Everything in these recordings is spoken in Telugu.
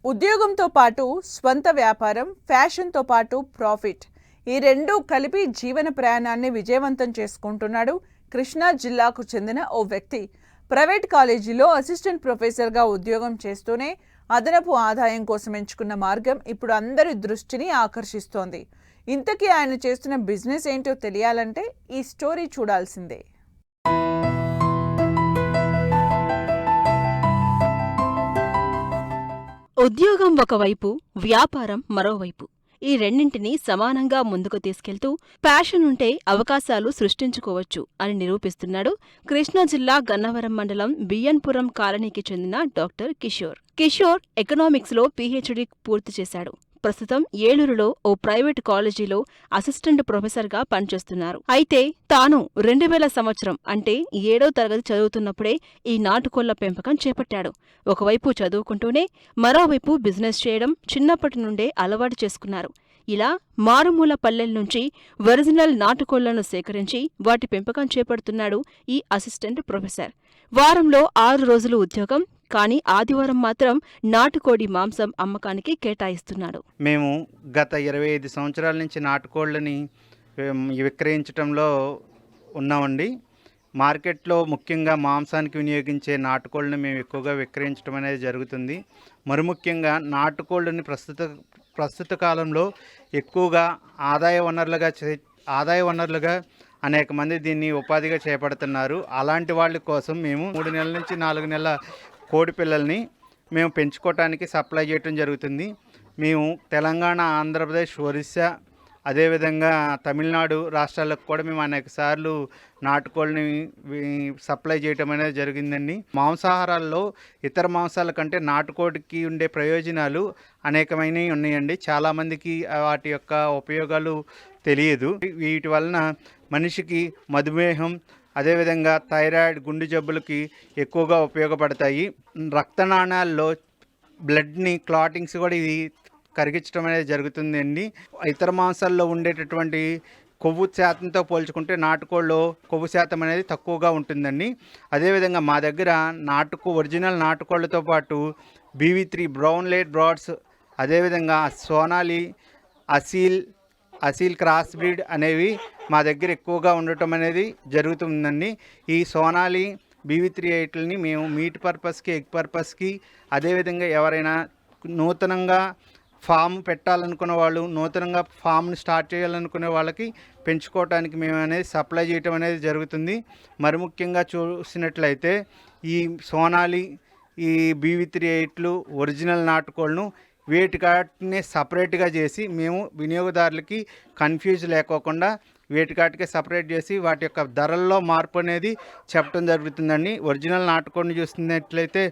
ఉద్యోగంతో పాటు స్వంత వ్యాపారం, ఫ్యాషన్తో పాటు ప్రాఫిట్ ఈ రెండూ కలిపి జీవన ప్రయాణాన్ని విజయవంతం చేసుకుంటున్నాడు కృష్ణా జిల్లాకు చెందిన ఓ వ్యక్తి. ప్రైవేట్ కాలేజీలో అసిస్టెంట్ ప్రొఫెసర్గా ఉద్యోగం చేస్తూనే అదనపు ఆదాయం కోసం ఎంచుకున్న మార్గం ఇప్పుడు అందరి దృష్టిని ఆకర్షిస్తోంది. ఇంతకీ ఆయన చేస్తున్న బిజినెస్ ఏంటో తెలియాలంటే ఈ స్టోరీ చూడాల్సిందే. ఉద్యోగం ఒకవైపు, వ్యాపారం మరోవైపు. ఈ రెండింటినీ సమానంగా ముందుకు తీసుకెళ్తూ ప్యాషన్ ఉంటే అవకాశాలు సృష్టించుకోవచ్చు అని నిరూపిస్తున్నాడు కృష్ణా జిల్లా గన్నవరం మండలం బియ్యన్పురం కాలనీకి చెందిన డాక్టర్ కిషోర్. కిషోర్ ఎకనామిక్స్లో పీహెచ్డీ పూర్తి చేశాడు. ప్రస్తుతం ఏలూరులో ఓ ప్రైవేట్ కాలేజీలో అసిస్టెంట్ ప్రొఫెసర్గా పనిచేస్తున్నారు. అయితే తాను 2000 సంవత్సరం అంటే 7వ తరగతి చదువుతున్నప్పుడే ఈ నాటుకోళ్ల పెంపకం చేపట్టాడు. ఒకవైపు చదువుకుంటూనే మరోవైపు బిజినెస్ చేయడం చిన్నప్పటి నుండే అలవాటు చేసుకున్నారు. ఇలా మారుమూల పల్లెల నుంచి ఒరిజినల్ నాటుకోళ్లను సేకరించి వాటి పెంపకం చేపడుతున్నాడు ఈ అసిస్టెంట్ ప్రొఫెసర్. వారంలో 6 రోజులు ఉద్యోగం, కానీ ఆదివారం మాత్రం నాటుకోడి మాంసం అమ్మకానికి కేటాయిస్తున్నాడు. మేము గత 25 సంవత్సరాల నుంచి నాటుకోళ్ళని విక్రయించడంలో ఉన్నామండి. మార్కెట్లో ముఖ్యంగా మాంసానికి వినియోగించే నాటుకోళ్ళని మేము ఎక్కువగా విక్రయించడం అనేది జరుగుతుంది. మరి ముఖ్యంగా నాటుకోళ్ళని ప్రస్తుత కాలంలో ఎక్కువగా ఆదాయ వనరులుగా అనేక మంది దీన్ని ఉపాధిగా చేపడుతున్నారు. అలాంటి వాళ్ళ కోసం మేము 3 నెలల నుంచి 4 నెలల కోడి పిల్లల్ని మేము పెంచుకోవటానికి సప్లై చేయటం జరుగుతుంది. మేము తెలంగాణ, ఆంధ్రప్రదేశ్, ఒరిస్సా, అదేవిధంగా తమిళనాడు రాష్ట్రాలకు కూడా మేము అనేక సార్లు నాటుకోళ్ళని సప్లై చేయటం అనేది జరిగిందండి. మాంసాహారాల్లో ఇతర మాంసాల కంటే నాటుకోడికి ఉండే ప్రయోజనాలు అనేకమైనవి ఉన్నాయండి. చాలామందికి వాటి యొక్క ఉపయోగాలు తెలియదు. వీటి వలన మనిషికి మధుమేహం, అదేవిధంగా థైరాయిడ్, గుండె జబ్బులకి ఎక్కువగా ఉపయోగపడతాయి. రక్తనాళాల్లో బ్లడ్ని క్లాటింగ్స్ కూడా ఇది కరిగించడం అనేది జరుగుతుందండి. ఇతర మాంసాల్లో ఉండేటటువంటి కొవ్వు శాతంతో పోల్చుకుంటే నాటుకోళ్ళలో కొవ్వు శాతం అనేది తక్కువగా ఉంటుందండి. అదేవిధంగా మా దగ్గర ఒరిజినల్ నాటుకోళ్ళతో పాటు BV3 బ్రౌన్ లైట్ బ్రాడ్స్, అదేవిధంగా సోనాలి, అసీల్ క్రాస్ బ్రీడ్ అనేవి మా దగ్గర ఎక్కువగా ఉండటం అనేది జరుగుతుందండి. ఈ సోనాలి BV3 ఐట్లని మేము మీట్ పర్పస్కి, ఎగ్ పర్పస్కి, అదేవిధంగా ఎవరైనా నూతనంగా ఫామ్ పెట్టాలనుకునే వాళ్ళు, నూతనంగా ఫామ్ని స్టార్ట్ చేయాలనుకునే వాళ్ళకి పెంచుకోవటానికి మేము అనేది సప్లై చేయటం అనేది జరుగుతుంది. మరి ముఖ్యంగా చూసినట్లయితే ఈ సోనాలి, ఈ BV3 ఐట్లు ఒరిజినల్ నాటుకోళ్ళను వేటికాటినే సపరేట్గా చేసి మేము వినియోగదారులకి కన్ఫ్యూజ్ లేకోకుండా వేటికాటికే సపరేట్ చేసి వాటి యొక్క ధరల్లో మార్పు అనేది చెప్పడం జరుగుతుందండి. ఒరిజినల్ నాటుకోడిని చూసినట్లయితే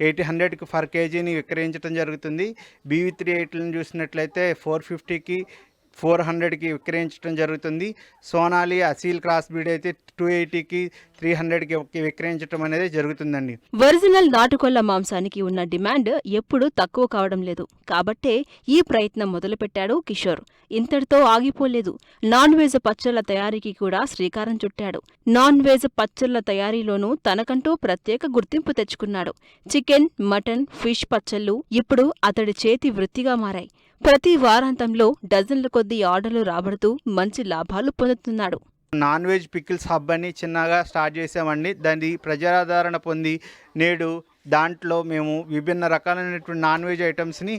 800కి పర్ కేజీని విక్రయించడం జరుగుతుంది. BV3 ఐట్లను చూసినట్లయితే 450కి 400కి విక్రయించడం జరుగుతుంది. సోనాలి, అసీల్ క్రాస్ బ్రీడ్ అయితే 280కి 300కి విక్రయించడం అనేది జరుగుతుందండి. ఒరిజినల్ నాటుకోళ్ల మాంసానికి ఉన్న డిమాండ్ ఎప్పుడూ తక్కువ కావడం లేదు. కాబట్టే ఈ ప్రయత్నం మొదలుపెట్టాడు కిషోర్. ఇంతటితో ఆగిపోలేదు. నాన్ వెజ్ పచ్చళ్ల తయారీకి కూడా శ్రీకారం చుట్టాడు. నాన్ వెజ్ పచ్చళ్ల తయారీలోనూ తనకంటూ ప్రత్యేక గుర్తింపు తెచ్చుకున్నాడు. చికెన్, మటన్, ఫిష్ పచ్చళ్లు ఇప్పుడు అతడి చేతి వృత్తిగా మారాయి. ప్రతి వారాంతంలో డజన్ల కొద్దీ ఆర్డర్లు రాబడుతూ మంచి లాభాలు పొందుతున్నాడు. నాన్ వెజ్ పికిల్స్ హబ్ అని చిన్నగా స్టార్ట్ చేసామండి. దాన్ని ప్రజాదరణ పొంది నేడు దాంట్లో మేము విభిన్న రకాలైనటువంటి నాన్ వెజ్ ఐటమ్స్ని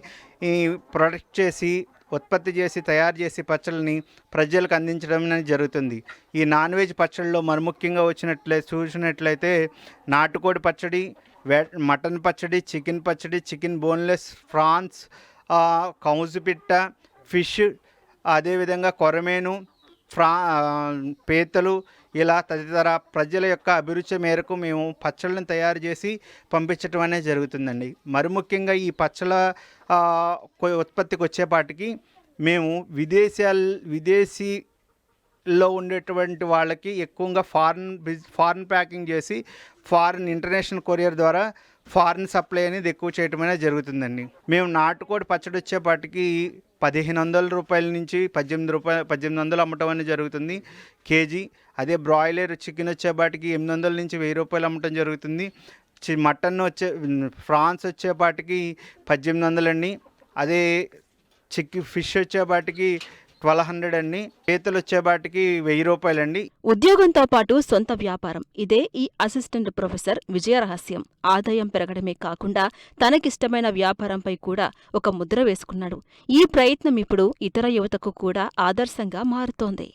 ప్రొడక్ట్ చేసి, ఉత్పత్తి చేసి, తయారు చేసి పచ్చళ్ళని ప్రజలకు అందించడం అనేది జరుగుతుంది. ఈ నాన్ వెజ్ పచ్చళ్ళలో మరి ముఖ్యంగా చూసినట్లయితే నాటుకోడి పచ్చడి, మటన్ పచ్చడి, చికెన్ పచ్చడి, చికెన్ బోన్లెస్, ఫ్రాన్స్, కౌజు పిట్ట, ఫిష్, అదేవిధంగా కొరమేను, పీతలు, ఇలా తదితర ప్రజల యొక్క అభిరుచి మేరకు మేము పచ్చళ్ళని తయారు చేసి పంపించడం అనేది జరుగుతుందండి. మరి ముఖ్యంగా ఈ పచ్చళ్ళ ఉత్పత్తికి వచ్చేపాటికి మేము విదేశీలో ఉండేటువంటి వాళ్ళకి ఎక్కువగా ఫారిన్ ప్యాకింగ్ చేసి ఇంటర్నేషనల్ కొరియర్ ద్వారా ఫారిన్ సప్లై అనేది ఎక్కువ చేయటం అనేది జరుగుతుందండి. మేము నాటుకోడి పచ్చడి వచ్చేపాటికి 1500 రూపాయల నుంచి 1800 అమ్మటం అనేది జరుగుతుంది కేజీ. అదే బ్రాయిలర్ చికెన్ వచ్చేపాటికి 800 నుంచి 1000 రూపాయలు అమ్మటం జరుగుతుంది. మటన్ ఫ్రాన్స్ వచ్చేపాటికి 1800 అండి. అదే ఫిష్ వచ్చేపాటికి 1200 అండి. పీతలు వచ్చేపాటికి 1000 రూపాయలండి. ఉద్యోగంతో పాటు సొంత వ్యాపారం, ఇదే ఈ అసిస్టెంట్ ప్రొఫెసర్ విజయ రహస్యం. ఆదాయం పెరగడమే కాకుండా తనకిష్టమైన వ్యాపారంపై కూడా ఒక ముద్ర వేసుకున్నాడు. ఈ ప్రయత్నం ఇప్పుడు ఇతర యువతకు కూడా ఆదర్శంగా మారుతోంది.